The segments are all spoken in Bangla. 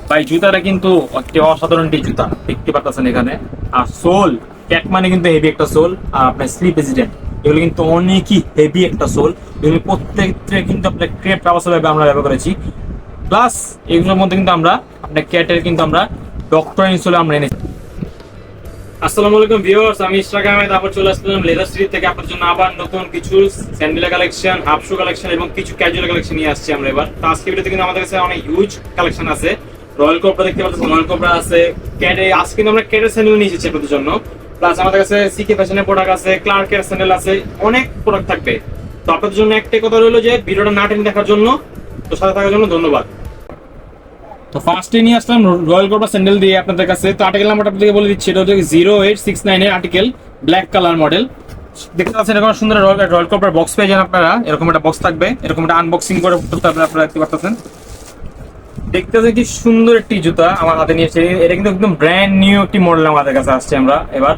ভাই জুতাটা কিন্তু একটি অসাধারণ একটি জুতা দেখতে পাচ্ছেন এখানে। আর সোল, ক্যাট মানে কিন্তু হেভি একটা সোল। আর আপনার স্লিপ রেজিস্ট্যান্ট, এগুলো কিন্তু অনেকই হেভি একটা সোল। এগুলো প্রত্যেকটা কিন্তু আপনার ক্রেপ ট্রাভার্সাল ভাবে আমরা ব্যবহার করেছি। প্লাস এগুলোর মধ্যে কিন্তু আমরা আপনার ক্যাটের কিন্তু আমরা ডক্টর ইনসোলে আমরা এনেছি। আসসালামু আলাইকুম ভিউয়ার্স, আমি ইশরাক আহমেদ আবার চলে আসলাম লেদার স্ট্রিট থেকে আপনার জন্য আবার নতুন কিছু স্যান্ডেল কালেকশন, হাফ শু কালেকশন এবং কিছু ক্যাজুয়াল কালেকশন নিয়ে আসছি আমরা এবার। তো আজকে ভিডিওতে কিন্তু আমাদের কাছে অনেক হিউজ কালেকশন আছে। রয়্যাল কোবরা দেখতে পাচ্ছেন, রয়্যাল কোবরা আছে, ক্যাটে আজকে কিন্তু আমরা ক্যাটের স্যান্ডেল নিয়ে এসেছি আপনাদের জন্য। প্লাস আমাদের কাছে সিকে ফ্যাশনের প্রোডাক্ট আছে, ক্লার্কের স্যান্ডেল আছে, অনেক প্রোডাক্ট থাকবে। তো আপনাদের জন্য একটাই কথা রইলো যে ভিডিওটা না টেনে দেখার জন্য, তো সাথে থাকার জন্য ধন্যবাদ। তো ফার্স্টে নিয়ে আসলাম রয়্যাল কোবরা স্যান্ডেল দিয়ে আপনাদের কাছে। তো আর্টিকেল নাম্বারটা আপনাদেরকে বলে দিচ্ছি, এটা হচ্ছে 0869 এর আর্টিকেল, ব্ল্যাক কালার মডেল। দেখতে পাচ্ছেন এরকম সুন্দর রয়্যাল কোবরার বক্স পেয়ে যান আপনারা। এরকম একটা বক্স থাকবে, এরকম একটা আনবক্সিং করে করতে পারবেন আপনারা। দেখতে পাচ্ছেন, দেখতে পাচ্ছেন কি সুন্দর একটি জুতা আমার হাতে নিয়েছে। এটা কিন্তু একদম ব্র্যান্ড নিউ একটি মডেল আমাদের কাছে আসছে আমরা এবার।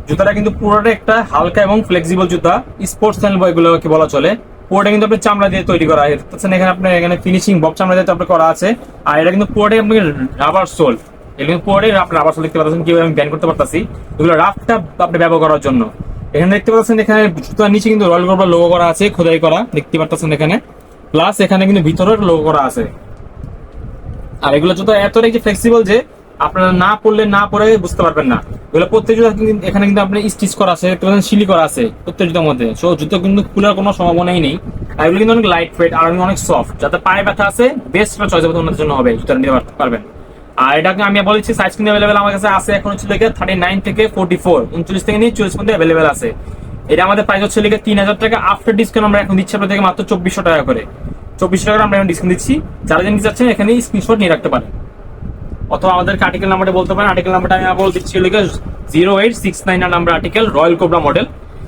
জুতাটা কিন্তু পুরোটা একটা হালকা এবং ফ্লেক্সিবল জুতা, স্পোর্টস স্যান্ডেল এগুলোকে বলা চলে। পুরোটা কিন্তু আপনি চামড়া দিয়ে তৈরি করা। দেখতেছেন এখানে আপনার এখানে ফিনিশিং বব চামড়া দিয়ে আপনার করা আছে। আর এটা কিন্তু পুরোটাই আপনি রাবার সোল। এটা কিন্তু পুরোটাই রাবার সোল। দেখতে পাচ্ছেন কিভাবে আমি ব্যান করতে পারতাছি এগুলো রাফটা আপনি ব্যবহার করার জন্য। এখানে দেখতে পাচ্ছেন এখানে জুতার নিচে কিন্তু রয়্যাল কোবরা লোগো করা আছে, খোদাই করা, দেখতে পাচ্ছেন এখানে। প্লাস এখানে কিন্তু ভিতরে লোগো করা আছে। আর এগুলো জুতো এতটাই যে ফ্লেক্সিবল যে আপনারা না পড়লে না পরে বুঝতে পারবেন না। এগুলো প্রত্যেক জুতা এখানে কিন্তু আপনি স্টিচ করা আছে, সিলি করা আছে প্রত্যেক জুতার মধ্যে। সো জুতো কিন্তু খোলার কোনো সম্ভাবনাই নেই। আর এগুলো কিন্তু অনেক লাইট ওয়েট আর অনেক সফট। যাতে পায়ে ব্যথা আছে বেস্ট চয়েস হবে তোমাদের জন্য হবে, জুতা নিতে পারবেন। আর এটাকে আমি বলেছি সাইজ কিন্তু অ্যাভেলেবেল আমার কাছে আছে। এখন হচ্ছে লেগে 39 থেকে 44, 39 থেকে নিয়ে 40 পর্যন্ত অ্যাভেলেবেল আছে। এটা আমাদের প্রাইস হচ্ছে লেগে 3000 টাকা। আফটার ডিসকাউন্ট আমরা এখন দিচ্ছি আপনাদেরকে মাত্র 2400 টাকা করে। 2400 টাকা আমরা এখন ডিসকাউন্ট দিচ্ছি। যারা নিতে চাচ্ছেন এখানে স্ক্রিনশট নিয়ে রাখতে পারেন, অথবা আমাদেরকে আর্টিকেল নাম্বারটা বলতে পারেন। আর্টিকেল নাম্বারটা আমি বলে দিচ্ছি, লিখে 0869 number article, royal cobra model.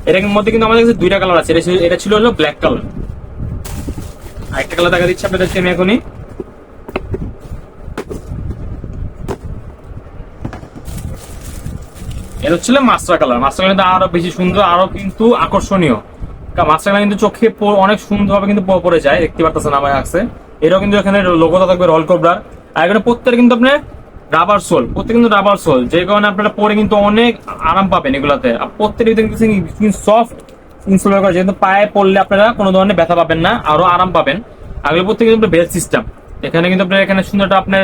এটার মধ্যে কিন্তু আমাদের কাছে দুইটা কালার আছে। এটা ছিল হলো ব্ল্যাক কালার। আরেকটা কালার দেখা দিচ্ছি আপনাদেরকে আমি এখনই। এটা হচ্ছিল মাস্টার কালার। মাস্টার কালার কিন্তু আরো বেশি সুন্দর, আরো কিন্তু আকর্ষণীয়। মাস্টার কালার কিন্তু চোখে অনেক সুন্দরভাবে কিন্তু পড়ে যায়, দেখতে পাচ্ছেন আমার কাছে। এটাও কিন্তু এখানে লোগোটা থাকবে রয়্যাল কোবরার। আর এখানে প্রত্যেকটা কিন্তু আপনার রাবার সোল, প্রত্যেক কিন্তু রাবার সোল, যে কারণে আপনারা পরে কিন্তু অনেক আরাম পাবেন এগুলাতে। আর প্রত্যেকটা কিন্তু সফট ইনসোল করা, যেহেতু পায়ে পড়লে আপনারা কোনো ধরনের ব্যথা পাবেন না, আরো আরাম পাবেন। আর এগুলো প্রত্যেক কিন্তু বেল্ট সিস্টেম। এখানে কিন্তু আপনার এখানে সুন্দরটা আপনার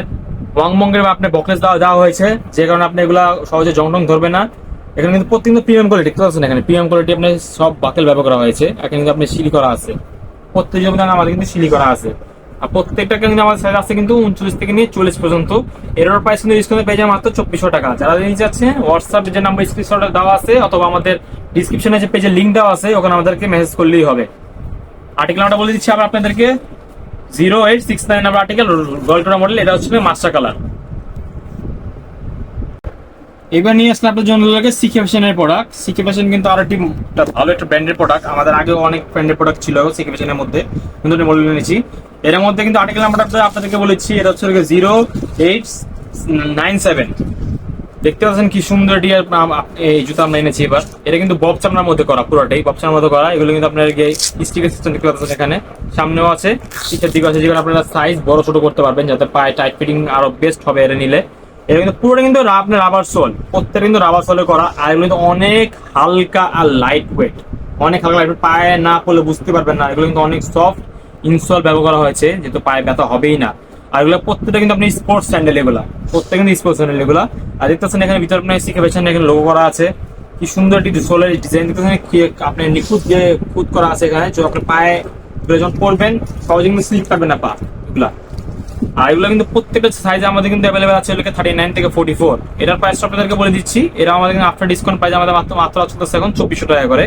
ওয়াংমঙ্গের বা আপনার বকলেস দেওয়া হয়েছে, যে কারণে আপনি এগুলা সহজে জং টং ধরবে না। এখানে কিন্তু প্রত্যেক প্রিমিয়াম কোয়ালিটি, দেখতে পাচ্ছেন এখানে প্রিমিয়াম কোয়ালিটি আপনার সব বাকেল ব্যবহার করা হয়েছে। এখানে কিন্তু আপনি সিলি করা আছে, প্রত্যেক জমি আমাদের কিন্তু সিলি করা আছে। আর প্রত্যেকটা কিন্তু আমাদের সাইজ আছে কিন্তু 39 থেকে নিয়ে 40 পর্যন্ত। এর প্রাইস কিন্তু ডিসকাউন্টে পেয়ে যায় মাত্র 2400 টাকা। যারা নিতে যাচ্ছে হোয়াটসঅ্যাপে যে নাম্বার স্ক্রিনশট দেওয়া আছে, অথবা আমাদের ডিসক্রিপশনে যে পেজের লিঙ্ক দেওয়া আছে ওখানে আমাদেরকে মেসেজ করলেই হবে। আর্টিকেল নাম্বারটা বলে দিচ্ছি আবার আপনাদেরকে, 0869 number article, royal cobra model. এটা হচ্ছে মাস্টার কালার। এবার নিয়ে আসলে আপনার জন্য লাগে সিকে ফ্যাশনের প্রোডাক্ট। সিকে ফ্যাশন কিন্তু আরো একটি ভালো একটা ব্র্যান্ডের প্রোডাক্ট। আমাদের আগেও অনেক ব্র্যান্ডের প্রোডাক্ট ছিল সিকে ফ্যাশনের মধ্যে, কিন্তু মডেল নিয়েছি। এর মধ্যে কিন্তু আর্টিকেল নাম্বারটা আপনাদেরকে বলেছি, এটা হচ্ছে 0897। দেখতে পাচ্ছেন কি সুন্দর এই জুতা আমরা এনেছি এবার। এটা কিন্তু বব চামড়ার মধ্যে করা, পুরোটাই বব চামড়ার মধ্যে করা। এগুলো কিন্তু আপনার স্টিকার সিস্টেম দেখতে পাচ্ছেন এখানে, সামনেও আছে, পিছের দিকে আছে, যেগুলো আপনারা সাইজ বড় ছোট করতে পারবেন, যাতে পায়ে টাইট ফিটিং আরো বেস্ট হবে এটা নিলে। এটা কিন্তু পুরোটা কিন্তু আপনার রাবার সোল, প্রত্যেকটা কিন্তু রাবার সোলে করা। আর এগুলো কিন্তু অনেক হালকা আর লাইট ওয়েট, অনেক হালকা লাইট। পায়ে না পড়লে বুঝতে পারবেন না। এগুলো কিন্তু অনেক সফট ইনসোল ব্যবহার করা হয়েছে, যেহেতু পায়ে ব্যথা হবেই না। আর এগুলো প্রত্যেকটা কিন্তু আপনি স্পোর্টস স্যান্ডেল, এগুলা প্রত্যেক কিন্তু স্পোর্টস স্যান্ডেল এগুলা। আর দেখতেছেন এখানে ভিতরে আপনার শিখে পেয়েছেন, এখানে লোগো করা আছে। কি সুন্দর একটি সোলের ডিজাইন দেখতেছেন, আপনি নিখুঁত যে খুঁত করা আছে এখানে। আপনার পায়ে যখন পড়বেন সহজে কিন্তু স্লিপ পারবেন না পা এগুলা। আর এগুলো কিন্তু প্রত্যেকটা সাইজে আমাদের কিন্তু অ্যাভেলেবেল আছে, 39 থেকে 44। এটার প্রাইস আপনাদেরকে বলে দিচ্ছি, এরা আমাদের কিন্তু আফটার ডিসকাউন্ট প্রাইস আমাদের মাত্র চলতেছে এখন 2400 টাকা করে।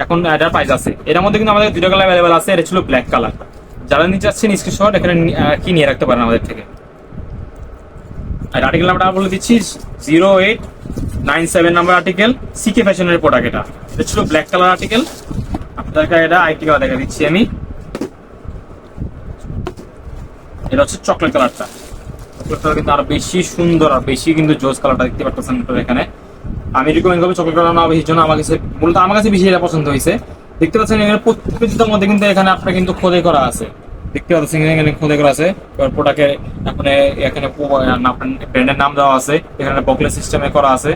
এখন এটার প্রাইস আছে। এর মধ্যে কিন্তু আমাদের দুটো কালার অ্যাভেলেবেল আছে। এটা ছিল ব্ল্যাক কালার। যারা নিতে চাচ্ছেন স্ক্রিনশট এখানে কি নিয়ে রাখতে পারেন আমাদের থেকে। আর আর্টিকেল নাম্বারটা বলে দিচ্ছি, 0897 নাম্বার আর্টিকেল, সিকে ফ্যাশনের প্রোডাক্ট। এটা ছিল ব্ল্যাক কালার আর্টিকেল। আপনাদেরকে এটা আরেকটি কালার দেখা দিচ্ছি আমি। এটা হচ্ছে চকলেট কালারটা। চকলেট কালার কিন্তু আরো বেশি সুন্দর আর বেশি কিন্তু জোস কালারটা দেখতে পাচ্ছেন এখানে। আমি রিকমেন্ড করবো চকলেট কালার না বেশি জন্য, আমার কাছে মূলত আমার কাছে বেশি এটা পছন্দ হয়েছে। দেখতে পাচ্ছেন এখানে প্রত্যেকটা জুতার মধ্যে কিন্তু এখানে আপনার কিন্তু খোদাই করা আছে। দেখতে পাচ্ছেন এখানে খোদাই করা আছে। প্রোডাক্টের এখানে এখানে আপনার ব্র্যান্ডের নাম দেওয়া আছে, এখানে বকলেস সিস্টেমে করা আছে।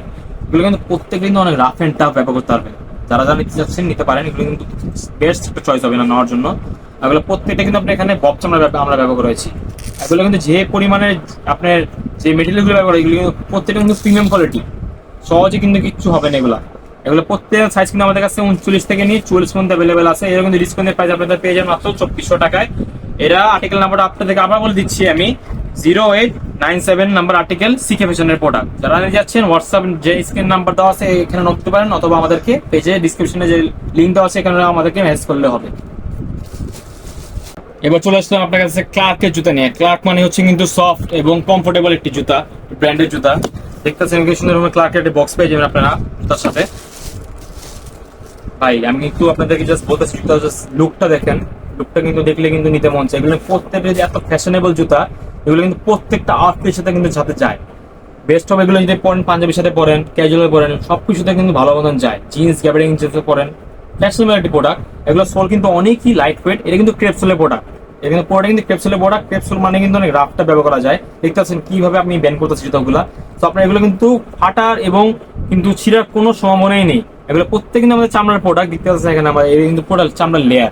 এগুলো কিন্তু প্রত্যেকটা কিন্তু অনেক রাফ এন্ড টাফ ব্যবহার করতে পারবেন। যারা যারা নিতে চাচ্ছেন নিতে পারেন, এগুলো কিন্তু বেস্ট একটা চয়েস হবে না নেওয়ার জন্য। এগুলো প্রত্যেকটা কিন্তু আপনি এখানে বব চামড়া আমরা ব্যবহার করেছি। এগুলো কিন্তু যে পরিমাণে আপনার যে মেটেরিয়ালগুলো ব্যবহার করে, এগুলো কিন্তু প্রত্যেকটা কিন্তু প্রিমিয়াম কোয়ালিটি, সহজে কিন্তু কিচ্ছু হবে না এগুলা। এগুলো প্রত্যেক সাইজ কিন্তু আমাদের কাছে 39 থেকে নিয়ে 44 পর্যন্ত অ্যাভেলেবেল আছে। এরকম কিন্তু ডিসকাউন্টের প্রাইস আপনাদের পেয়ে যাবেন মাত্র 2400 টাকায়। এরা আর্টিকেল নাম্বারটা আপনাদেরকে আবার বলে দিচ্ছি আমি, 0897 নাম্বার আর্টিকেল সিকে ফ্যাশনের প্রোডাক্ট। যারা নিতে যাচ্ছেন হোয়াটসঅ্যাপ যে স্ক্রিন নাম্বার দেওয়া আছে এখানে নোট করতে পারেন, অথবা আমাদেরকে পেজে ডিসক্রিপশনে যে লিঙ্ক দেওয়া আছে এখানে আমাদেরকে মেসেজ করলে হবে। এবার চলে আসলাম আপনার কাছে ক্লার্কের জুতা নিয়ে। ক্লার্ক মানে হচ্ছে কিন্তু সফট এবং কমফোর্টেবল একটি জুতা, ব্র্যান্ডের জুতা। দেখতেছেন কি সুন্দর ক্লার্কের একটা বক্স পেয়ে যাবেন আপনারা জুতার সাথে। ভাই আমি কিন্তু আপনাদেরকে জাস্ট বলতেছি, জুতা জাস্ট লুকটা দেখেন, লুকটা কিন্তু দেখলে কিন্তু নিতে মন চায়। এগুলো প্রত্যেকটা যে এত ফ্যাশনেবল জুতা, এগুলো কিন্তু প্রত্যেকটা আউটফিটের সাথে কিন্তু সাথে যায়। বেস্ট হবে এগুলো যদি পরেন, পাঞ্জাবির সাথে পরেন, ক্যাজুয়াল পরেন, সবকিছুতে কিন্তু ভালো মতন যায়। জিন্স গ্যাবারিং সাথে পরেন, ফ্যাশনেবল একটি প্রোডাক্ট। এগুলো সোল কিন্তু অনেকই লাইট ওয়েট, এটা কিন্তু ক্রেপসোলের প্রোডাক্ট। এটা কিন্তু পুরোটা কিন্তু ক্রেপসোলের প্রোডাক্ট। ক্রেপসোল মানে কিন্তু অনেক রাফটা ব্যবহার করা যায়। দেখতে পাচ্ছেন কিভাবে আপনি ব্যান করতেছেন জুতাগুলো। তো আপনার এগুলো কিন্তু ফাটার এবং কিন্তু ছিঁড়ার কোনো সম্ভাবনাই নেই। এগুলো প্রত্যেক কিন্তু আমাদের চামড়ার প্রোডাক্ট। দেখতে পাচ্ছেন এখানে আমরা এই কিন্তু পুরো চামড়ার লেয়ার,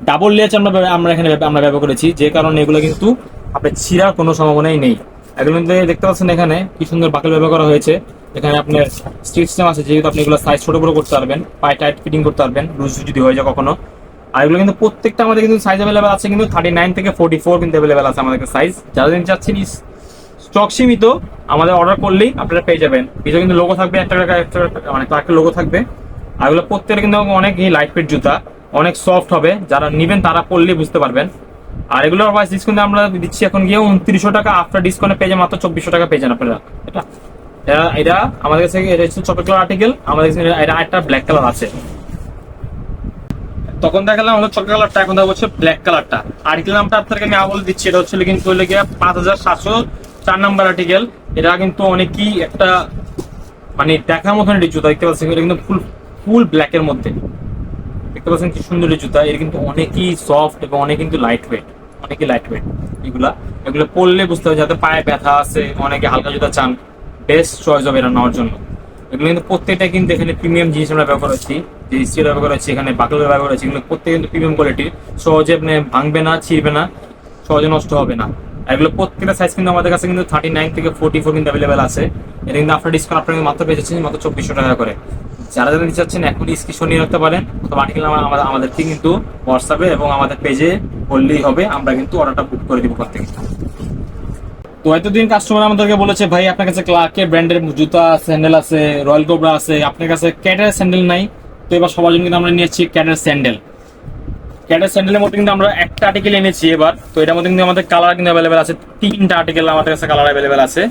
ডাবল লেয়ার চামড়া আমরা এখানে আমরা ব্যবহার করেছি, যে কারণে এগুলো কিন্তু আপনার ছিঁড়ার কোনো সম্ভাবনাই নেই। এগুলো কিন্তু দেখতে পাচ্ছেন এখানে কি সুন্দর বাকেল ব্যবহার করা হয়েছে। এখানে আপনার স্টিচ সিস্টেম আছে, যেহেতু আপনি এগুলো সাইজ ছোট বড় করতে পারবেন, পায়ে টাইট ফিটিং করতে পারবেন লুজ যদি হয়ে যায় কখনো। আর এগুলো কিন্তু প্রত্যেকটা আমাদের কিন্তু সাইজ অ্যাভেলেবেল আছে, কিন্তু 39 থেকে 44 কিন্তু অ্যাভেলেবেল আছে আমাদের সাইজ। যারা দিন চাচ্ছেন স্টক সীমিত, আমাদের অর্ডার করলেই আপনারা পেয়ে যাবেন। পিছনে কিন্তু লোগো থাকবে, একটা মানে ক্লার্কের লোগো থাকবে। আর এগুলো প্রত্যেকটা কিন্তু অনেক লাইট ওয়েট জুতা, অনেক সফট হবে। যারা নিবেন তারা পরলেই বুঝতে পারবেন। আর এগুলোর প্রাইস ডিসকাউন্ট আমরা দিচ্ছি এখন গিয়ে 2900 টাকা। আফটার ডিসকাউন্টে পেয়ে যান মাত্র 2400 টাকা পেয়ে যান আপনারা। এটা আমাদের কাছে এটা হচ্ছে চকলেট কালার আর্টিকেল, আমাদের কাছে এটা একটা ব্ল্যাক কালার আছে। তখন দেখালাম আমাদের চকলেট কালারটা, এখন দেখা হচ্ছে ব্ল্যাক কালারটা। আর্টিকেল নামটা আপনাদেরকে আমি বলে দিচ্ছি, এটা হচ্ছে কিন্তু হলে গিয়ে 5704 নাম্বার আর্টিকেল। এটা কিন্তু অনেকই একটা মানে দেখার মতন একটি জুতা। দেখতে পাচ্ছেন এটা কিন্তু ফুল ব্ল্যাকের মধ্যে। দেখতে পাচ্ছেন কি সুন্দর জুতা। এর কিন্তু অনেকই সফট এবং অনেক কিন্তু লাইট ওয়েট, অনেকই লাইট ওয়েট। এগুলো পরলে বুঝতে হবে, যাতে পায়ে ব্যথা আছে, অনেকে হালকা জুতা চান, বেস্ট চয়েস হবে এটা নেওয়ার জন্য। এগুলো কিন্তু প্রত্যেকটা কিন্তু এখানে প্রিমিয়াম জিনিস আমরা ব্যবহার করছি, যে স্টিল ব্যবহার করছি, এখানে বাকল ব্যবহার করছি। এগুলো প্রত্যেক কিন্তু প্রিমিয়াম কোয়ালিটির, সহজে আপনি ভাঙবে না, ছিঁড়বে না, সহজে নষ্ট হবে না। এগুলো প্রত্যেকটা সাইজ কিন্তু আমাদের কাছে কিন্তু 39 থেকে 44 কিন্তু অ্যাভেলেবেল আছে। এটা কিন্তু আফটার ডিসকাউন্ট আপনাকে মাত্র পেয়ে যাচ্ছেন মাত্র 2400 টাকা করে। যারা যারা নিতে চাচ্ছেন এখন স্ক্রিনশট নিয়ে রাখতে পারেন, অথবা আর্টিকেল আমাদেরকে কিন্তু হোয়াটসঅ্যাপে এবং আমাদের পেজে বললেই হবে, আমরা কিন্তু অর্ডারটা বুক করে দিব ওখান থেকে। তো এতদিন কাস্টমার আমাদেরকে বলেছে ভাই আপনার কাছে ক্লার্কের ব্র্যান্ডের জুতা স্যান্ডেল আছে, রয়্যাল কোবরা আছে, আপনার কাছে ক্যাটের স্যান্ডেল নাই। তো এবার সবার জন্য কিন্তু আমরা নিয়েছি ক্যাটের স্যান্ডেল। ক্যাটের স্যান্ডেলের মধ্যে কিন্তু আমরা একটা আর্টিকেল এনেছি এবার। তো এটার মধ্যে কিন্তু আমাদের কালার কিন্তু অ্যাভেলেবেল আছে, 3টা আর্টিকেল আমাদের কাছে কালার অ্যাভেলেবেল আছে।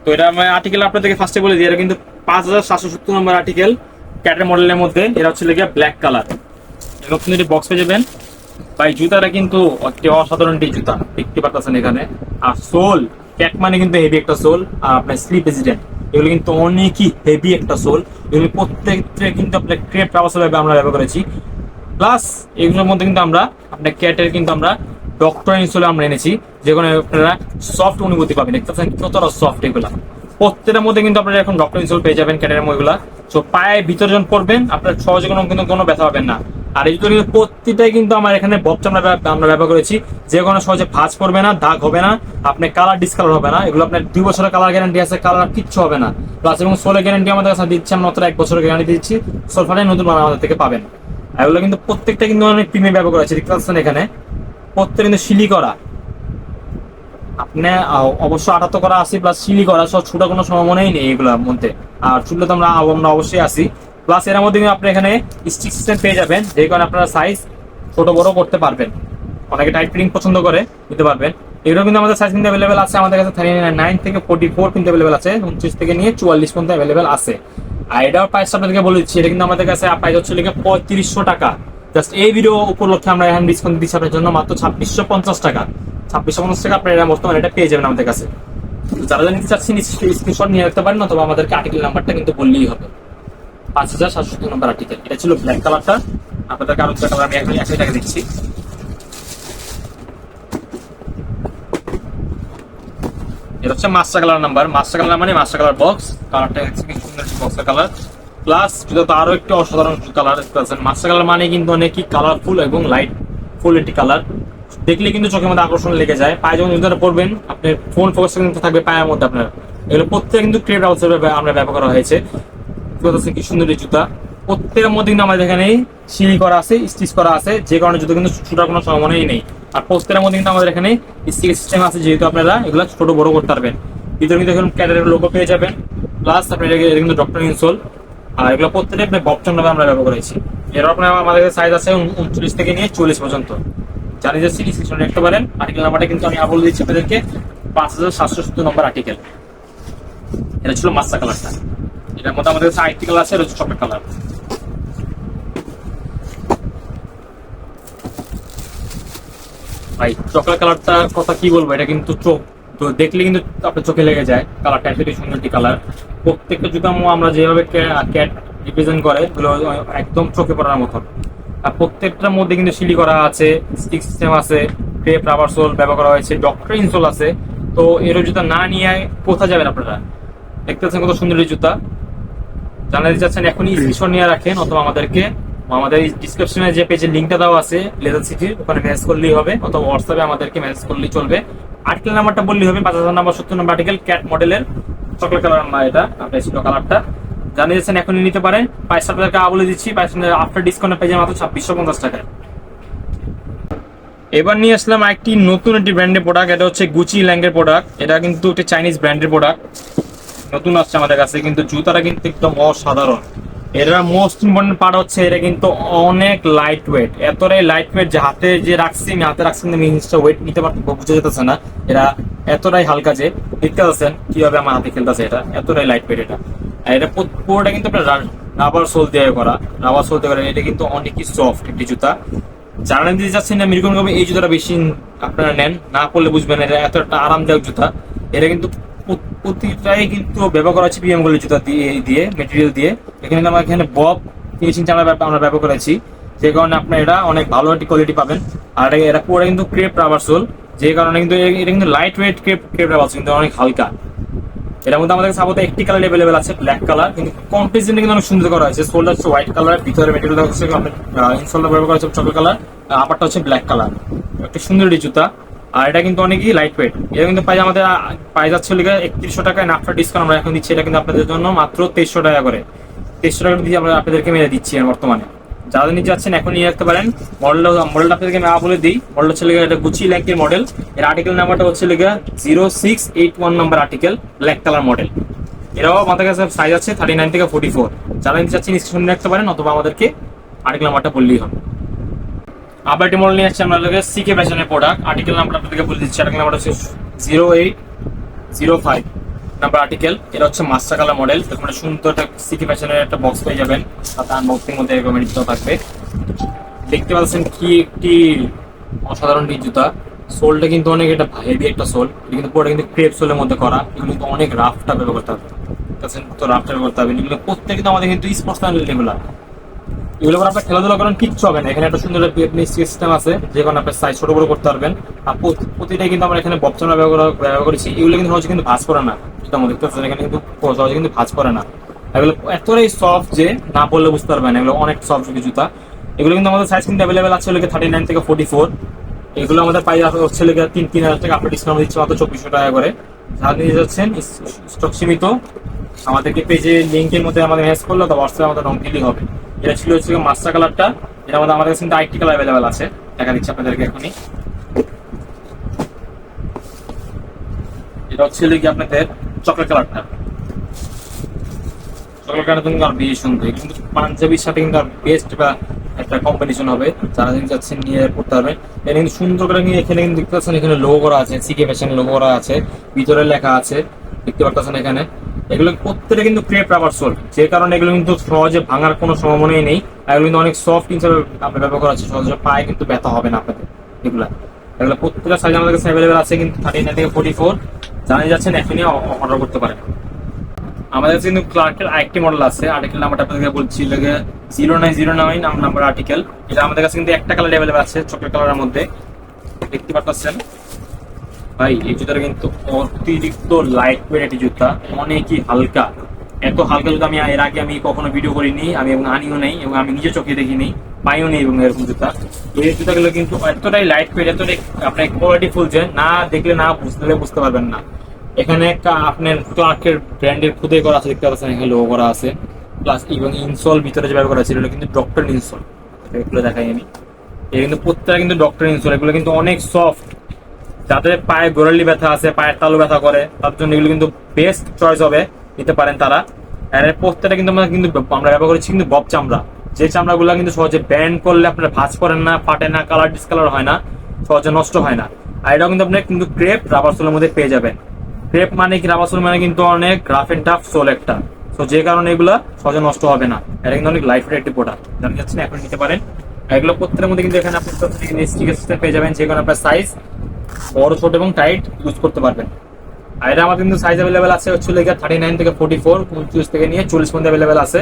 তো এটা আমি আর্টিকেল আপনাদেরকে ফার্স্টে বলে দিই, এটা কিন্তু 5770 নম্বর আর্টিকেল ক্যাটের মডেলের মধ্যে। এটা হচ্ছে লেগে ব্ল্যাক কালার। এরকম কিন্তু বক্স পেয়ে যাবেন। ভাই জুতাটা কিন্তু একটি অসাধারণ একটি জুতা, দেখতে পাচ্ছেন এখানে। আর সোল ক্যাট মানে কিন্তু হেভি একটা সোল। আর আপনার স্লিপ রেজিডেন্ট, এগুলো কিন্তু অনেকই হেভি একটা সোল। এগুলো প্রত্যেকটা কিন্তু আপনার ক্রেপ ট্রাভার্সাল আমরা ব্যবহার করেছি। প্লাস এগুলোর মধ্যে কিন্তু আমরা আপনার ক্যাটের কিন্তু আমরা ডক্টর ইনসোলে আমরা এনেছি, যেখানে আপনারা সফট অনুভূতি পাবেন। দেখতে পাচ্ছেন কতটা সফট এগুলা। প্রত্যেকটার মধ্যে কিন্তু আপনারা এখন ডক্টর ইনসোল পেয়ে যাবেন ক্যাটের এগুলা। সো পায়ে ভিতরে যখন পড়বেন আপনার সহজে কোনো ব্যথা পাবেন না। আর এই জুতো কিন্তু প্রত্যেকটাই কিন্তু আমার এখানে বব চামড়া আমরা ব্যবহার করেছি, যে কোনো সহজে ভাঁজ পড়বে না, দাগ হবে না, আপনার কালার ডিসকালার হবে না। এগুলো আপনার 2 বছরের কালার গ্যারান্টি আছে, কালার কিচ্ছু হবে না। প্লাস এবং সোলের গ্যারান্টি আমাদের কাছে দিচ্ছি, আমরা মাত্র 1 বছরের গ্যারান্টি দিচ্ছি। সোল ফাটাই নতুন আমাদের থেকে পাবেন। এগুলো কিন্তু প্রত্যেকটা কিন্তু অনেক প্রিমিয়াম ব্যবহার করা আছে। দেখতে পাচ্ছেন এখানে প্রত্যেক কিন্তু শিলি করা, আপনি অবশ্য 78 করা আছে, প্লাস শিলি করা, সব ছোট কোনো সম্ভাবনাই নেই এগুলোর মধ্যে। আর চুললে তো আমরা অবশ্যই আসি। প্লাস এর মধ্যে আপনি এখানে স্টিক সিস্টেম পেয়ে যাবেন, যে কারণে আপনারা সাইজ ছোট বড় করতে পারবেন। অনেকে টাইট ফিটিং পছন্দ করে, নিতে পারবেন। এগুলো কিন্তু আমাদের সাইজ কিন্তু অ্যাভেলেবেল আছে, আমাদের কাছে 39 থেকে 44 কিন্তু অ্যাভেলেবেল আছে, 29 থেকে নিয়ে 44 পর্যন্ত অ্যাভেলেবেল আছে। আর এটার প্রাইস আপনাদেরকে বলে দিচ্ছি, এটা কিন্তু আমাদের কাছে প্রাইস হচ্ছে 3500 টাকা। জাস্ট এই ভিডিও উপলক্ষে আমরা এখন ডিসকাউন্ট দিচ্ছি আপনার জন্য মাত্র 2650 টাকা। 2650 টাকা আপনারা বর্তমানে এটা পেয়ে যাবেন আমাদের কাছে। যারা নিতে চাচ্ছেন স্ক্রিনশট নিয়ে রাখতে পারেন, অথবা আমাদেরকে আর্টিকেল নাম্বারটা কিন্তু বললেই হবে। 5770 নম্বর আর্টিকেল, এটা ছিল ব্ল্যাক কালারটা। আপনাদেরকে আরো একটা কালার আমি এখন 1 টাকা দিচ্ছি। এটা হচ্ছে master colour number, master colour মানে মাস্টার কালার বক্স, কালারটা সুন্দর বক্সের কালার। প্লাস জুতা তো আরো একটি অসাধারণ কালার দেখতে পাচ্ছেন। মাস্টার কালার মানে কিন্তু অনেকই কালারফুল এবং লাইট ফুল একটি কালার, দেখলে কিন্তু চোখের মধ্যে আকর্ষণ লেগে যায়। পায়ে যখন জুতাটা পরবেন আপনার ফোন ফোকাস কিন্তু থাকবে পায়ের মধ্যে আপনার। এগুলো প্রত্যেক কিন্তু ক্রেপ আউটসের আমরা ব্যবহার করা হয়েছে। কি সুন্দর এই জুতা, প্রত্যেকের মধ্যে কিন্তু আমাদের এখানে সিলি করা আছে, স্টিচ করা আছে, যে কারণে জুতো কিন্তু ছোটার কোনো সম্ভাবনাই নেই। আর প্রত্যেকের মধ্যে কিন্তু আমাদের এখানে স্টিক সিস্টেম আছে, যেহেতু আপনারা এগুলো ছোট বড় করতে পারবেন। ভিতরে কিন্তু এখন ক্যাটারের লোগো পেয়ে যাবেন, প্লাস আপনার এটা কিন্তু ডক্টর ইনসোল। আর এগুলো প্রত্যেকটা আপনি বপচন ভাবে আমরা ব্যবহার করেছি। এর আপনার আমাদের সাইজ আছে 39 থেকে নিয়ে 40 পর্যন্ত। জানি যে সিরিজ সেকশনে দেখতে পারেন। আর্টিকেল নাম্বারটা কিন্তু আমি বলে দিচ্ছি আপনাদেরকে, 5770 নম্বর আর্টিকেল। এটা ছিল মাস্টার কালারটা। এটার মধ্যে আমাদের কাছে আর্টিকেল আছে, এটা হচ্ছে চকলেট কালার। ভাই চকলেট কালারটার কথা কি বলবো, এটা কিন্তু চোখ তো দেখলে কিন্তু আপনার চোখে লেগে যায়। কালারটা এতই সুন্দর একটি কালার। প্রত্যেকটা জুতা আমরা যেভাবে ক্যাট রিপ্রেজেন্ট করে এগুলো একদম চোখে পড়ার মতন। আর প্রত্যেকটার মধ্যে কিন্তু সিলি করা আছে, স্টিক সিস্টেম আছে, ক্রেপ রাবার সোল ব্যবহার করা হয়েছে, ডক্টর ইনসোল আছে। তো এর জুতা না নিয়ে কোথায় যাবেন আপনারা? দেখতে পাচ্ছেন কত সুন্দর এই জুতা। জানাতে চাচ্ছেন এখনই স্ক্রিনশট নিয়ে রাখেন, অথবা আমাদের ডিসক্রিপশনে যে পেজের লিঙ্কটা দেওয়া আছে লেজার সিটির, ওখানে মেসেজ করলেই হবে, অথবা হোয়াটসঅ্যাপে আমাদেরকে মেসেজ করলেই চলবে। আর্টিকেল নাম্বারটা বললেই হবে, 5000 নাম্বার 70 নম্বর আর্টিকেল, ক্যাট মডেলের চকলেট কালার নাম্বার। এটা আপনার ছিল কালারটা, জানিয়ে যাচ্ছেন এখনই নিতে পারেন। প্রাইস আপনাদেরকে বলে দিচ্ছি, প্রাইস আফটার ডিসকাউন্টে পেয়ে মাত্র 2650 টাকায়। এবার নিয়ে আসলাম একটি নতুন একটি ব্র্যান্ডের প্রোডাক্ট। এটা হচ্ছে গুচি ল্যাঙ্গের প্রোডাক্ট। এটা কিন্তু একটি চাইনিজ ব্র্যান্ডের প্রোডাক্ট, নতুন আসছে আমাদের কাছে। কিন্তু জুতাটা কিন্তু একদম অসাধারণ। এটার মোস্ট ইম্পর্টেন্ট পার্ট হচ্ছে এটা কিন্তু অনেক লাইট ওয়েট, এতটাই লাইট ওয়েট যে হাতে যে রাখছি আমি হাতে রাখছি কিন্তু জিনিসটা ওয়েট নিতে বুঝে যেতেছে না। এরা এতটাই হালকা যে দেখতে পাচ্ছেন কিভাবে আমার হাতে খেলতেছে, এটা এতটাই লাইট ওয়েট। এটা আর এটা পুরোটা কিন্তু আপনার রাবার সোল দিয়ে করা, রাবার সোল দিয়ে করা। এটা কিন্তু অনেকই সফট একটি জুতা। যারা নিতে চাচ্ছেন না মিরকন ভাবে এই জুতাটা বেশি আপনারা নেন, না পড়লে বুঝবেন এটা এত একটা আরামদায়ক জুতা। এটা কিন্তু প্রতিটাই কিন্তু ব্যবহার করা হচ্ছে পিএম গুলির জুতা দিয়ে মেটেরিয়াল দিয়ে। এখানে আমরা এখানে বব ফিনিশিং আমরা ব্যবহার করেছি, যে কারণে আপনার এটা অনেক ভালো একটি কোয়ালিটি পাবেন। আর এটা পুরো কিন্তু ক্রেপ রাবার সোল, যে কারণে কিন্তু এটা কিন্তু light weight crepe rubber soul, কিন্তু অনেক হালকা। এটার মধ্যে আমাদের সাপোর্ট একটি কালার অ্যাভেলেবেল আছে, ব্ল্যাক কালার। কিন্তু কম্পিটিশন কিন্তু অনেক সুন্দর করা হয়েছে। সোলটা হচ্ছে হোয়াইট কালার, ভিতরে মেটেরিয়াল হচ্ছে ইনসোলটা ব্যবহার করা হচ্ছে চকলেট কালার, আপারটা হচ্ছে ব্ল্যাক কালার। একটা সুন্দর একটি জুতা। আর এটা কিন্তু অনেকই লাইট ওয়েট। এটা কিন্তু প্রাইস আমাদের প্রাইস যাচ্ছে 3100 টাকায়, আফটার ডিসকাউন্ট আমরা এখন দিচ্ছি এটা কিন্তু আপনাদের জন্য মাত্র 2300 টাকা করে। 2300 টাকা দিয়ে আমরা আপনাদেরকে মেরে দিচ্ছি বর্তমানে। যারা নিতে যাচ্ছেন এখন নিয়ে রাখতে পারেন। মডেলটা আপনাদেরকে আমি বলে দিই। মডেল হচ্ছে এটা গুচি ল্যাঙ্কের মডেল। এর আর্টিকেল নাম্বারটা হচ্ছে 0681 number article, black colour model. এরাও আমাদের কাছে সাইজ আছে 39 থেকে 44। যারা নিতে চাচ্ছেন স্ক্রিনে রাখতে পারেন, অথবা আমাদেরকে আর্টিকেল নাম্বারটা বললেই হবে। আবার একটি মডেল নিয়ে আসছে আপনাদেরকে সিকে ফ্যাশনের প্রোডাক্ট। আর্টিকেল নাম্বারটা আপনাদেরকে বলে দিচ্ছি। আর্টিকেল নাম্বারটা হচ্ছে 0805 নাম্বার আর্টিকেল। এটা হচ্ছে মাস্টার কালার মডেল। এখানে সুন্দর একটা সিকে ফ্যাশনের একটা বক্স পেয়ে যাবেন, সাথে আনবক্সিং মধ্যে রেকমেন্ড থাকবে। দেখতে পাচ্ছেন কি একটি অসাধারণ জুতা। সোলটা কিন্তু অনেক এটা হেভি একটা সোল। এটা কিন্তু পুরোটা কিন্তু ক্রেপ সোলের মধ্যে করা। এগুলো কিন্তু অনেক রাফটা ব্যবহার করতে হবে, তো রাফটা ব্যবহার করতে হবে। এগুলো প্রত্যেক কিন্তু আমাদের কিন্তু স্পোর্টস লেভেল। এগুলো আপনার খেলাধুলা করেন কিচ্ছু হবে না। এখানে একটা সুন্দর সিস্টেম আছে, যে কোনো আপনার সাইজ ছোট বড় করতে পারবেন। আর প্রতিটাই কিন্তু আমরা এখানে বপচনা ব্যবহার করেছি। এগুলো কিন্তু হচ্ছে কিন্তু ভাঁজ করে না, যেটা আমাদের দেখতে পাচ্ছেন এখানে কিন্তু সহজে কিন্তু ভাঁজ করে না। এগুলো এতটাই সফট যে না বললে বুঝতে পারবেন, এগুলো অনেক সফট জুতা। এগুলো কিন্তু আমাদের সাইজ কিন্তু অ্যাভেলেবেল আছে 39 থেকে 44। এগুলো আমাদের পাই হচ্ছে 3000 টাকা, আপনার ডিসকাউন্ট দিচ্ছে মাত্র 2400 টাকা করে। যারা নিয়ে যাচ্ছেন স্টক সীমিত, আমাদেরকে পেজে লিঙ্কের মধ্যে আমাদের মেসেজ করলে তো হোয়াটসঅ্যাপে আমাদের রং দিলেই হবে। এটা ছিল হচ্ছে মাস্টার কালারটা। এর মধ্যে আমাদের কাছে কিন্তু আরেকটি কালার অ্যাভেলেবেল আছে, দেখা দিচ্ছি আপনাদেরকে এখনই। এটা হচ্ছে কি আপনাদের চকলেট কালারটা। চকলেট কালারটা কিন্তু আর বেশ সুন্দর, কিন্তু পাঞ্জাবির সাথে কিন্তু আর বেস্ট বা একটা কম্বিনেশন হবে। যারা যাচ্ছেন নিয়ে পড়তে পারবেন। এটা কিন্তু সুন্দর করে নিয়ে এখানে কিন্তু দেখতে পাচ্ছেন এখানে লোগো করা আছে, সিকে ফ্যাশন লোগো করা আছে, ভিতরে লেখা আছে দেখতে পাচ্ছেন এখানে। এগুলো প্রত্যেকটা কিন্তু ক্রেপ রাবার সোল, যে কারণে এগুলো কিন্তু সহজে ভাঙার কোনো সম্ভাবনাই নেই। এগুলো কিন্তু অনেক সফট হিসেবে আপনি ব্যবহার করা আছে, সহজে পায়ে কিন্তু ব্যথা হবে না আপনাদের। এগুলো প্রত্যেকটা সাইজ আমাদের কাছে অ্যাভেলেবেল আছে, কিন্তু 39 থেকে 44। জানিয়ে যাচ্ছেন এখনই অর্ডার করতে পারেন। আমাদের কাছে কিন্তু ক্লার্কের আরেকটি মডেল আছে। আর্টিকেল নাম্বারটা আপনাদেরকে বলছি 0909 নাম্বার আর্টিকেল। এটা আমাদের কাছে কিন্তু একটা কালার অ্যাভেলেবেল আছে, চকলেট কালারের মধ্যে দেখতে পাচ্ছেন। ভাই এই জুতাটা কিন্তু অতিরিক্ত লাইট ওয়েট একটি জুতা, অনেকই হালকা। এত হালকা জুতা আমি এর আগে আমি কখনো ভিডিও করিনি, আমি এবং আনিও নেই, এবং আমি নিজে চোখে দেখিনি, পাইও নেই এবং এরকম জুতা। এই জুতাগুলো কিন্তু এতটাই লাইট ওয়েট, এতটাই আপনার কোয়ালিটি ফুল যে না দেখলে না বুঝতে পারবেন না। এখানে একটা আপনার ক্লার্কের ব্র্যান্ডের খুদে করা আছে, দেখতে পাচ্ছেন এখানে লোগো করা আছে। প্লাস এবং ইনসোল ভিতরে যে ব্যবহার করা আছে এগুলো কিন্তু ডক্টর ইনসোল, এগুলো দেখাই আমি। এটা কিন্তু প্রত্যেকটা কিন্তু ডক্টর ইনসোল, এগুলো কিন্তু অনেক সফট। যাদের পায়ে গোড়ালি ব্যথা আছে, পায়ের তালু ব্যথা করে, তার জন্য এগুলো কিন্তু বেস্ট চয়েস হবে, নিতে পারেন তারা। আর এর প্রত্যেকটা কিন্তু আমরা ব্যবহার করেছি কিন্তু বব চামড়া, যে চামড়াগুলো কিন্তু সহজে ব্যান্ড করলে আপনার ভাঁজ করেন না, ফাটে না, কালার ডিসকালার হয় না, সহজে নষ্ট হয় না। আর এটাও কিন্তু আপনি কিন্তু ক্রেপ রাবার সোলের মধ্যে পেয়ে যাবেন। ক্রেপ মানে কি, রাবার সোল মানে কিন্তু অনেক রাফ এন্ড টাফ সোল একটা, তো যে কারণে এগুলো সহজে নষ্ট হবে না। এটা কিন্তু অনেক লাইফ রেট প্রোডাক্ট, জানা যাচ্ছে না, এখন নিতে পারেন। এগুলো প্রত্যেকের মধ্যে কিন্তু এখানে আপনি স্টিকার সিস্টেম পেয়ে যাবেন, যে কোনো আপনার সাইজ বড় ছোট এবং টাইট ইউজ করতে পারবেন। আর এটা আমাদের কিন্তু সাইজ অ্যাভেলেবেল আছে হচ্ছে 39 থেকে 44, 29 থেকে নিয়ে 40 পর্যন্ত অ্যাভেলেবেল আছে।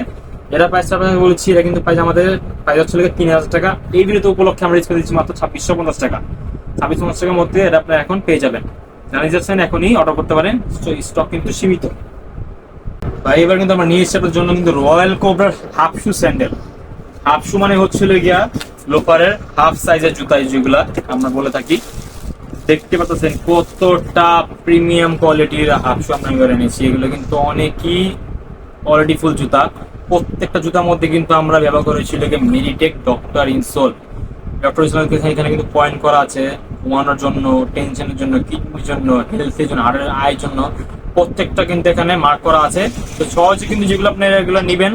এটা প্রাইসটা আপনাকে বলছি, এটা কিন্তু প্রাইস আমাদের প্রাইস হচ্ছে 3000 টাকা। এই ভিডিওতে উপলক্ষে আমরা রিস্ক দিচ্ছি মাত্র 2650 টাকা। 2650 টাকার মধ্যে এটা আপনি এখন পেয়ে যাবেন, জানিয়ে যাচ্ছেন, এখনই অর্ডার করতে পারেন, স্টক কিন্তু সীমিত। ভাই এবার কিন্তু আমরা নিয়ে এসেছি আপনার জন্য কিন্তু রয়্যাল কোবরার half shoe sandal. Half shoe মানে হচ্ছিল গিয়া লোফারের হাফ সাইজের জুতা, যেগুলা আমরা বলে থাকি। দেখতে পাচ্ছেন কতটা প্রিমিয়াম কোয়ালিটির হাফ শু আমরা করে নিয়েছি। এগুলো কিন্তু অনেকই কোয়ালিটিফুল জুতা। প্রত্যেকটা জুতার মধ্যে কিন্তু আমরা ব্যবহার করেছি Meditech doctor insole. Doctor insole এখানে কিন্তু পয়েন্ট করা আছে ঘুমানোর জন্য, টেনশনের জন্য, কিডনির জন্য, হেলথের জন্য, হার্টের আয়ের জন্য, প্রত্যেকটা কিন্তু এখানে মার্ক করা আছে। তো সহজে কিন্তু যেগুলো আপনারা এগুলো নিবেন,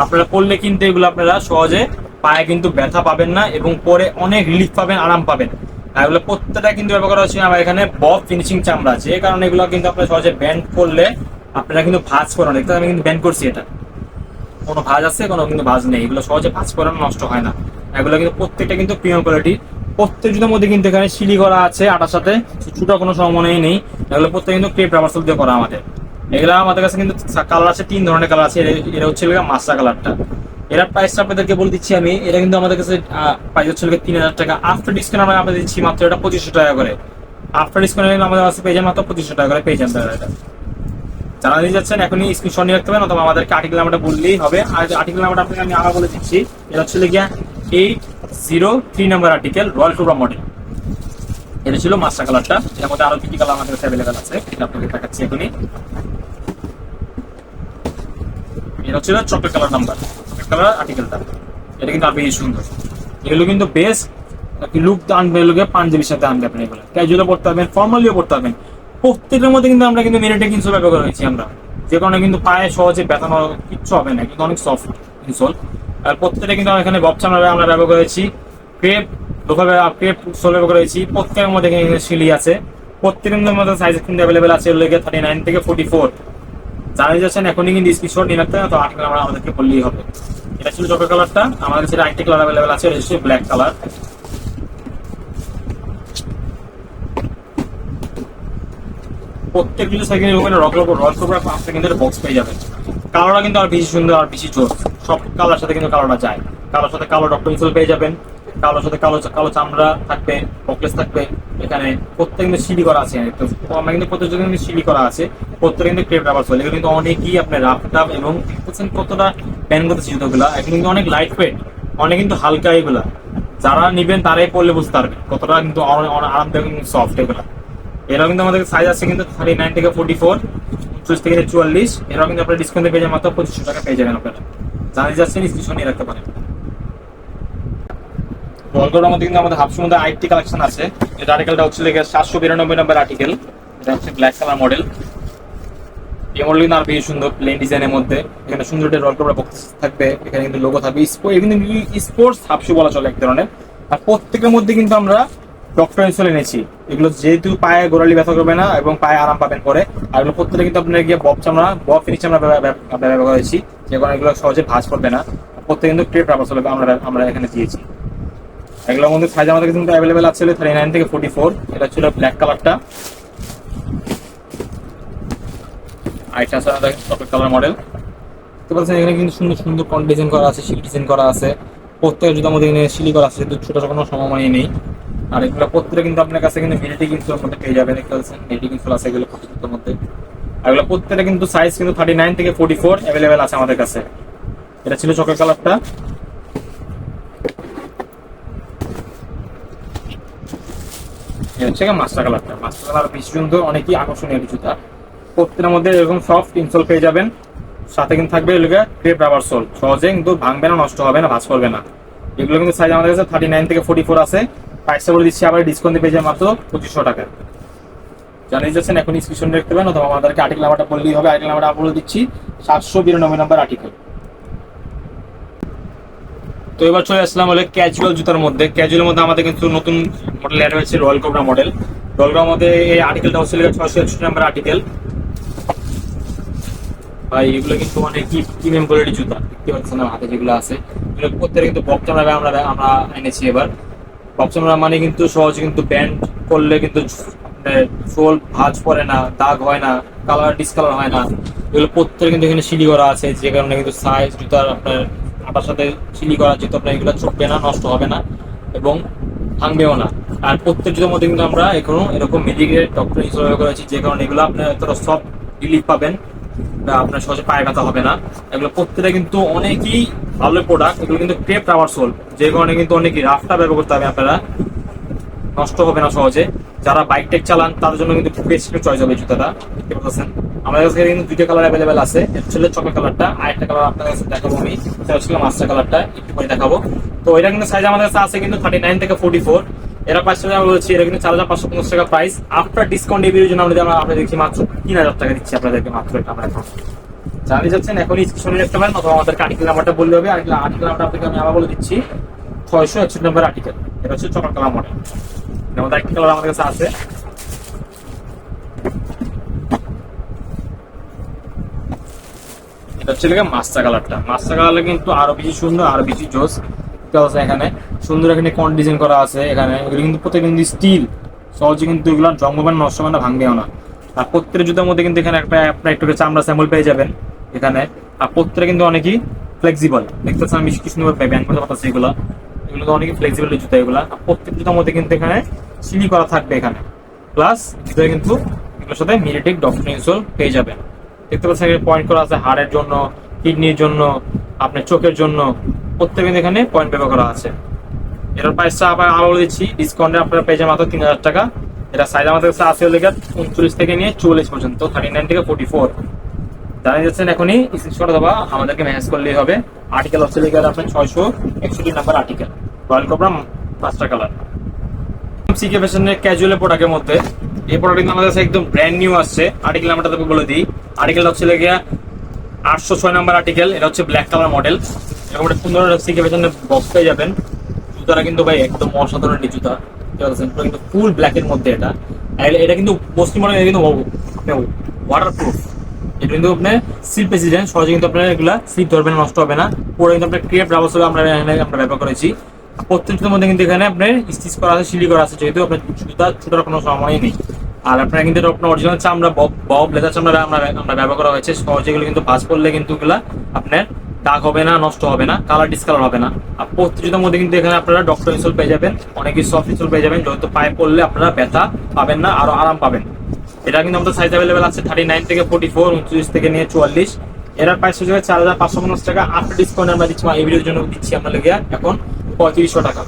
আপনারা পরলে কিন্তু এগুলো আপনারা সহজে পায়ে কিন্তু ব্যথা পাবেন না, এবং পরে অনেক রিলিফ পাবেন, আরাম পাবেন। এগুলো প্রত্যেকটা কিন্তু ব্যবহার করা হচ্ছে আমার এখানে বব ফিনিশিং চামড়া, যে কারণে এগুলো কিন্তু আপনারা সহজে ব্যান্ড করলে আপনারা কিন্তু ভাঁজ করেন। দেখতে আমি কিন্তু ব্যান্ড করছি, এটা কোনো ভাঁজ আছে, কোনো কিন্তু ভাঁজ নেই, এগুলো সহজে ভাঁজ করানো, নষ্ট হয় না। এগুলো কিন্তু প্রত্যেকটা কিন্তু প্রিমিয়াম কোয়ালিটি। প্রত্যেক জুতার মধ্যে কিন্তু এখানে সিলি করা আছে আটার সাথে, ছোট কোনো সমন্বয় নেই। এগুলো প্রত্যেক কিন্তু ক্রেপ রাবার সোল দিয়ে করা আমাদের। এগুলো আমাদের কাছে কিন্তু কালার আছে, 3 ধরনের কালার আছে। এটা হচ্ছে মাস্টার কালারটা। এর প্রাইসটা আপনাদেরকে বলে দিচ্ছি আমি, এটা কিন্তু আমাদের কাছে প্রাইস হচ্ছে 3000 টাকা। আফটার ডিসকাউন্ট আমরা আপনাদের দিচ্ছি মাত্র এটা 2500 টাকা করে। আফটার ডিসকাউন্ট আমাদের কাছে পেয়ে যান মাত্র 2500 টাকা করে পেয়ে যান। এটা যারা নিয়ে যাচ্ছেন এখনই স্ক্রিনশট নিয়ে রাখতে পারেন, অথবা আমাদেরকে আর্টিকেল নাম্বারটা বললেই হবে। আর আর্টিকেল নাম্বারটা আপনাকে আমি আবার বলে দিচ্ছি, এটা হচ্ছে গিয়া 803 number article, royal cobra model. এটা ছিল মাস্টার কালারটা। এর মধ্যে আরো 2টি কালার আমাদের কাছে অ্যাভেলেবেল আছে, এটা আপনাকে দেখাচ্ছি এখনই। এটা হচ্ছে chocolate colour number, chocolate colour আর্টিকেলটা। এটা কিন্তু আর বেশি সুন্দর। এগুলো কিন্তু বেস্ট লুক আনবে, এগুলোকে পাঞ্জাবির সাথে আনবে। আপনি এগুলো ক্যাজুয়ালও পড়তে পারবেন, ফর্মালিও পড়তে পারবেন। প্রত্যেকের মধ্যে কিন্তু আমরা কিন্তু মেরিটেক ইনসোল ব্যবহার করেছি আমরা, যে কারণে কিন্তু পায়ে সহজে ব্যথানো কিচ্ছু হবে না, কিন্তু অনেক সফট ইনসোল। আর প্রত্যেকটা কিন্তু এখানে বব চামড়া আমরা ব্যবহার করেছি, ক্রেপ ক্রেপ সোল ব্যবহার করেছি। প্রত্যেকের মধ্যে এখানে সিলি আছে। প্রত্যেকের মধ্যে সাইজ কিন্তু অ্যাভেলেবেল আছে, 39 থেকে 44। জানিয়ে যাচ্ছেন এখনই কিন্তু স্ক্রিনশট নিয়ে রাখতে হবে, তো আর্টিকেল আমরা আমাদেরকে বললেই হবে। এটা ছিল চকলেট কালারটা। আমাদের কাছে আরেকটি কালার অ্যাভেলেবেল আছে, এটা হচ্ছে ব্ল্যাক কালার। প্রত্যেক কিছু সাইকেল রক কোবরা আপনি কিন্তু বক্স পেয়ে যাবেন। কালারটা কিন্তু আর বেশি সুন্দর, আর বেশি জোর। সব কালার সাথে কিন্তু কালারটা যায়। কালোর সাথে কালো ডক্টর ইনসোল পেয়ে যাবেন, কালোর সাথে কালো কালো চামড়া থাকবে, বকলেস থাকবে। এখানে প্রত্যেক কিন্তু সিলি করা আছে, তো আমরা কিন্তু প্রত্যেক কিন্তু সিলি করা আছে। প্রত্যেক কিন্তু ক্রেপ রাবার সোল। এগুলো কিন্তু অনেকই আপনার রাফ টাফ, এবং দেখতেছেন কতটা প্যান করতেছে জুতোগুলা। এগুলো কিন্তু অনেক লাইট ওয়েট, অনেক কিন্তু হালকা। এগুলা যারা নিবেন তারাই পরলে বুঝতে পারবে কতটা কিন্তু আরামদায়ক, সফট এগুলা। এরাও কিন্তু আমাদের সাইজ আছে কিন্তু 39 থেকে 44, 29 থেকে 44। এরাও কিন্তু আপনার ডিসকাউন্টে পেয়ে যাবেন মাত্র 2500 টাকা পেয়ে যাবেন আপনারা। জানিয়ে যাচ্ছেন স্ক্রিনশট নিয়ে রাখতে পারেন। রয়্যাল মধ্যে কিন্তু আমাদের হাফশোর মধ্যে আরেকটি কালেকশন আছে। এটা আর্টিকেলটা হচ্ছে 792 নম্বর আর্টিকেল। এটা হচ্ছে ব্ল্যাক কালার মডেল। এই মডেল কিন্তু আর বেশি সুন্দর, প্লেন ডিজাইনের মধ্যে। এখানে সুন্দর একটা রয়্যাল কোবরা বক্স থাকবে, এখানে কিন্তু লোগো থাকবে। স্পোর্টস হাফশু বলা চলে এক ধরনের। আর প্রত্যেকের মধ্যে কিন্তু আমরা ডক্টর ইনসোল এনেছি। এগুলো যেহেতু পায়ে গোড়ালি ব্যথা করবে না, এবং পায়ে আরাম পাবেন পরে। আর এগুলো প্রত্যেকটা কিন্তু আপনার গিয়ে বব চামড়া, বব ফিনিশ চামড়া ব্যবহার করেছি, যে কারণে এগুলো সহজে ভাঁজ করবে না। প্রত্যেক কিন্তু ক্রেপ রাবার সোল আমরা এখানে দিয়েছি। এগুলোর মধ্যে সাইজ আমাদের কিন্তু অ্যাভেলেবেল আছে 39 থেকে 44। এটা ছিল ব্ল্যাক কালারটা। আর এটা আছে আমাদের চকলেট কালার মডেল। দেখতে পাচ্ছেন এখানে কিন্তু সুন্দর সুন্দর ডিজাইন করা আছে, শিল ডিজাইন করা আছে। প্রত্যেক জুতার মধ্যে এখানে সিলি করা আছে, ছোট কোনো সময় নেই। আর এগুলো প্রত্যেকটা কিন্তু আপনার কাছে কিন্তু মিলিটিং ইনসোলের মধ্যে পেয়ে যাবেন, দেখতে পাচ্ছেন মিলিটিং ইনসোল আছে এগুলো প্রত্যেকটার মধ্যে। আর এগুলো প্রত্যেকটা কিন্তু সাইজ কিন্তু 39 থেকে 44 অ্যাভেলেবেল আছে আমাদের কাছে। এটা ছিল চকলেট কালারটা। হচ্ছে মাস্টার কালারটা। মাস্টার কালার বেশি সুন্দর, অনেকই আকর্ষণীয় জুতা। প্রত্যেকটার মধ্যে এরকম সফট ইনসোল পেয়ে যাবেন, সাথে কিন্তু থাকবে এগুলো ক্রেপ রাবার সোল, সহজে কিন্তু ভাঙবে না, নষ্ট হবে না, ভাঁজ করবে না। এগুলো কিন্তু সাইজ আমাদের কাছে 39 থেকে 44 আছে। প্রাইসটা বলে দিচ্ছি আবার, ডিসকাউন্ট পেয়ে যাবে মাত্র 2500 টাকা। জানিয়ে যাচ্ছেন এখন স্ক্রিনশট দেখতে পাবেন, অথবা আমাদেরকে আর্টিকেল নাম্বারটা বললেই হবে। আর্টিকেল নাম্বারটা বলে দিচ্ছি 792 নাম্বার আর্টিকেল। তো এবার চলে আসলাম হলে ক্যাজুয়াল জুতার মধ্যে। ক্যাজুয়ালের মধ্যে আমাদের কিন্তু নতুন মডেল অ্যাড হয়েছে, রয়্যাল কোবরা মডেল। রয়্যাল কোবরার মধ্যে এই আর্টিকেলটা হচ্ছে 661 নাম্বার আর্টিকেল। ভাই এগুলো কিন্তু অনেক প্রিমিয়াম কোয়ালিটির জুতা, দেখতে পাচ্ছেন হাতে যেগুলো আছে এগুলো প্রত্যেকটা কিন্তু বক্স চামড়া আমরা এনেছি। এবার বক্স চামড়া মানে কিন্তু সহজে কিন্তু ব্যান্ড করলে কিন্তু সোল ভাঁজ পড়ে না, দাগ হয় না, কালার ডিসকালার হয় না। এগুলো প্রত্যেকটা কিন্তু এখানে সিলি করা আছে, যে কারণে কিন্তু সাইজ জুতার আপনার আটার সাথে সিলি করা, যেহেতু আপনার এগুলো চুপবে না, নষ্ট হবে না এবং ভাঙবেও না। আর প্রত্যেক জুতার মধ্যে কিন্তু আমরা এখনো এরকম মেডিকেল ডক্টর ইনস্টল করেছি, যে কারণে এগুলো আপনার এতটা সফট রিলিফ পাবেন, আপনার সহজে পায়ে ব্যথা হবে না। এগুলো প্রত্যেকটা কিন্তু অনেকই ভালো প্রোডাক্ট। এগুলো কিন্তু ক্রেপ রাবার সোল, যে কারণে কিন্তু অনেকই রাফটা ব্যবহার করতে হবে আপনারা, নষ্ট হবে না সহজে। যারা বাইক টেক চালান তাদের জন্য কিন্তু বেস্ট চয়েস হবে জুতাটা, দেখতে পাচ্ছেন। আমাদের কাছে কিন্তু দুইটা কালার অ্যাভেলেবেল আছে, এটা ছিল চকলেট কালারটা, আর একটা কালার আপনার কাছে দেখাবো আমি, সেটা হচ্ছে মাস্টার কালারটা, একটু করে দেখাবো। তো এটা কিন্তু সাইজ আমাদের কাছে আছে কিন্তু 39 থেকে 44। এরা প্রাইস আমরা বলছি এটা কিন্তু 4550 টাকা প্রাইস। আফটার ডিসকাউন্ট এই জন্য আমরা দেখি মাত্র 3000 টাকা দিচ্ছি আপনাদেরকে মাত্র। এটা আমরা এখন জানিয়ে যাচ্ছেন, এখন স্ক্রিনশটে দেখতে পারেন, অথবা আমাদের আর্টিকেল নাম্বারটা বললে হবে। আর্টিকেল নাম্বারটা আপনাকে আমি আবার বলে দিচ্ছি 661 নম্বর আর্টিকেল। এটা হচ্ছে চকলেট কালার মডেল। আমাদের একটা কালার আমাদের কাছে আছে, এটা হচ্ছে মাস্টার কালারটা। মাস্টার কালারটা কিন্তু আরো বেশি সুন্দর, আরো বেশি জোস। এখানে সুন্দর এখানে কোন ডিজাইন করা আছে, এখানে এগুলো কিন্তু প্রত্যেক কিন্তু স্টিল, সহজে কিন্তু এগুলো জঙ্গল নষ্ট হবে না, ভাঙবেও না। আর প্রত্যেকটা জুতার মধ্যে কিন্তু এখানে একটা আপনার একটু চামড়া স্যাম্পল পেয়ে যাবেন এখানে। আর প্রত্যেকটা কিন্তু অনেকই ফ্লেক্সিবল, দেখতে পাচ্ছেন আমি কি সুন্দর ব্যান্ড করতে পারছি। এগুলো তো অনেকই ফ্লেক্সিবল জুতা এগুলা। প্রত্যেক জুতার মধ্যে কিন্তু এখানে সিলি করা থাকবে এখানে, প্লাস ভিতরে কিন্তু এগুলোর সাথে মিলিটিক ডক্টর ইনসোল পেয়ে যাবেন। দেখতে পাচ্ছেন পয়েন্ট করা আছে হাড়ের জন্য, কিডনির জন্য, আপনার চোখের জন্য, প্রত্যেকে এখানে পয়েন্ট ব্যবহার করা আছে। এটার প্রাইসটা আবার বলে দিচ্ছি, ডিসকাউন্টে আপনারা পেয়ে যাবেন মাত্র 3000 টাকা। এটা সাইজ আমাদের কাছে আছে 39 থেকে নিয়ে 44 পর্যন্ত, 39 থেকে 44। জানিয়ে যাচ্ছেন এখনই স্ক্রিনশট অথবা আমাদেরকে মেসেজ করলেই হবে। আর্টিকেল হচ্ছে আপনার 661 number article, royal cobra master colour. CK ফ্যাশনের ক্যাজুয়াল প্রোডাক্টের মধ্যে এই প্রোডাক্ট কিন্তু আমাদের কাছে একদম ব্র্যান্ড নিউ আসছে। আর্টিকেল নাম্বারটা তোকে বলে দিই, আর্টিকেলটা হচ্ছে 806 নাম্বার আর্টিকেল। এটা হচ্ছে ব্ল্যাক কালার মডেল। এরকম একটা সুন্দর সিকে ফ্যাশনের বক্স পেয়ে যাবেন। জুতাটা কিন্তু ভাই একদম অসাধারণ জুতা, কিন্তু ফুল ব্ল্যাকের মধ্যে। এটা কিন্তু পশ্চিম মডেল কিন্তু ওয়াটার প্রুফ। এটা কিন্তু আপনার সিল প্রেসিডেন্ট, সহজে কিন্তু আপনার এগুলা সিট ধরবে না, নষ্ট হবে না। পুরো কিন্তু আপনার ক্রেপ রাবার সোল আমরা ব্যবহার করেছি। প্রত্যেকটার মধ্যে কিন্তু এখানে আপনার স্টিচ করা আছে, সিলি করা আছে, যেহেতু আপনার জুতা ছুটার কোনো সময় নেই। আর আপনার কিন্তু আপনার অরিজিনাল চামড়া, বব লেদার চামড়া আমরা ব্যবহার করা হয়েছে। সহজে এগুলো কিন্তু ভাঁজ করলে কিন্তু এগুলা আপনার দাগ হবে না, নষ্ট হবে না, কালার ডিসকালার হবে না। আর প্রত্যেকটার মধ্যে কিন্তু এখানে আপনারা ডক্টর ইনসোল পেয়ে যাবেন, অনেকই সফট ইনসোল পেয়ে যাবেন, যেহেতু পায়ে পড়লে আপনারা ব্যথা পাবেন না, আরো আরাম পাবেন। এটা কিন্তু আমাদের সাইজ অ্যাভেলেবেল আছে 39 থেকে 44, 29 থেকে নিয়ে 44। এর প্রাইস হচ্ছে 4550 টাকা। আফটার ডিসকাউন্ট আমরা দিচ্ছি এই ভিডিওর জন্য দিচ্ছি আপনাদের এখন 3500 টাকা।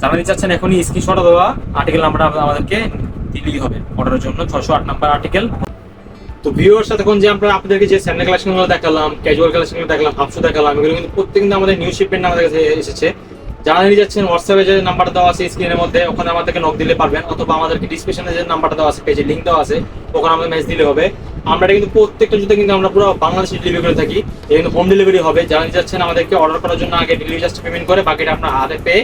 জানাতে চাচ্ছেন এখনই স্ক্রিনশট অথবা আর্টিকেল নাম্বারটা আমাদেরকে দিলেই হবে অর্ডারের জন্য। 608 নাম্বার আর্টিকেল। তো ভিউয়ার্স এখন যে আমরা আপনাদেরকে যে স্যান্ডেল কালেকশনগুলো দেখালাম, ক্যাজুয়াল কালেকশনগুলো দেখালাম, হাফশু দেখালাম, এগুলো কিন্তু প্রত্যেক কিন্তু আমাদের নিউ শিপমেন্ট আমাদের কাছে এসেছে। যারা নিয়ে যাচ্ছেন হোয়াটসঅ্যাপে যে নাম্বারটা দেওয়া আছে স্ক্রিনের মধ্যে, ওখানে আমাদেরকে নক দিলে পারবেন, অথবা আমাদেরকে ডিসক্রিপশনে যে নাম্বারটা দেওয়া আছে, পেজে লিঙ্ক দেওয়া আছে, ওখানে আমাদের মেসেজ দিলে হবে। আমরা কিন্তু প্রত্যেকটা জুতো কিন্তু আমরা পুরো বাংলাদেশে ডেলিভারি করে থাকি। এটা কিন্তু হোম ডেলিভারি হবে। যারা নিয়ে যাচ্ছেন আমাদেরকে অর্ডার করার জন্য আগে ডেলিভারি চার্জ পেমেন্ট করে বাকিটা আপনার হাতে পে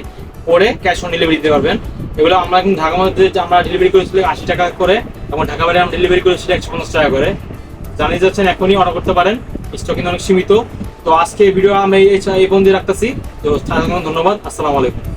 করে ক্যাশ অন ডেলিভারি দিতে পারবেন। এগুলো আমরা কিন্তু ঢাকার মধ্যে আমরা ডেলিভারি করেছিলাম 80 টাকা করে, এবং ঢাকা বাইরে আমরা ডেলিভারি করেছিলাম 150 টাকা করে। জানিয়ে যাচ্ছেন এখনই অর্ডার করতে পারেন, স্টক কিন্তু অনেক সীমিত। তো আজকে ভিডিও আমি এই বন্ধু রাখতেছি। তো ধন্যবাদ, আসসালামু আলাইকুম।